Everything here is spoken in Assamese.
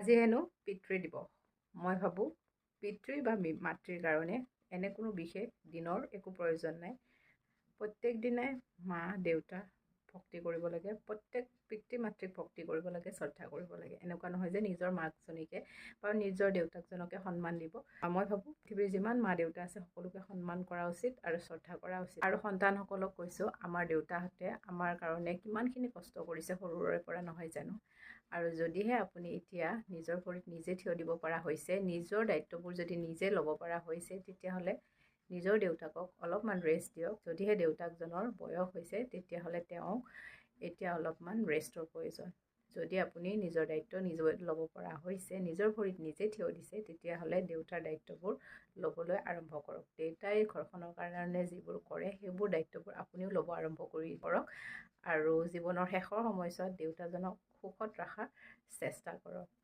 আজি হেনো পিতৃ দিৱস। মই ভাবোঁ পিতৃ বা মাতৃৰ কাৰণে এনে কোনো বিশেষ দিনৰ একো প্ৰয়োজন নাই। প্ৰত্যেক দিনাই মা দেউতা ভক্তি কৰিব লাগে, প্ৰত্যেক পিতৃ মাতৃক ভক্তি কৰিব লাগে, শ্ৰদ্ধা কৰিব লাগে। এনেকুৱা নহয় যে নিজৰ মাকজনীকে বা নিজৰ দেউতাকজনকে সন্মান দিব। মই ভাবোঁ পৃথিৱীৰ যিমান মা দেউতা আছে সকলোকে সন্মান কৰা উচিত আৰু শ্ৰদ্ধা কৰা উচিত। আৰু সন্তানসকলক কৈছোঁ, আমাৰ দেউতাহঁতে আমাৰ কাৰণে কিমানখিনি কষ্ট কৰিছে সৰুৰে পৰা, নহয় জানো? আৰু যদিহে আপুনি এতিয়া নিজৰ ভৰিত নিজে থিয় দিব পৰা হৈছে, নিজৰ দায়িত্ববোৰ যদি নিজে ল'ব পৰা হৈছে, তেতিয়াহ'লে নিজৰ দেউতাকক অলপমান ৰেষ্ট দিয়ক। যদিহে দেউতাকজনৰ বয়স হৈছে, তেতিয়াহ'লে তেওঁক এতিয়া অলপমান ৰেষ্টৰ প্ৰয়োজন। যদি আপুনি নিজৰ দায়িত্ব নিজে ল'ব পৰা হৈছে, নিজৰ ভৰিত নিজে থিয় দিছে, তেতিয়াহ'লে দেউতাৰ দায়িত্ববোৰ ল'বলৈ আৰম্ভ কৰক। দেউতাই ঘৰখনৰ কাৰণে যিবোৰ কৰে, সেইবোৰ দায়িত্ববোৰ আপুনিও ল'ব আৰম্ভ কৰক। আৰু জীৱনৰ শেষৰ সময়ছোৱাত দেউতাজনক সুখত ৰখাৰ চেষ্টা কৰক।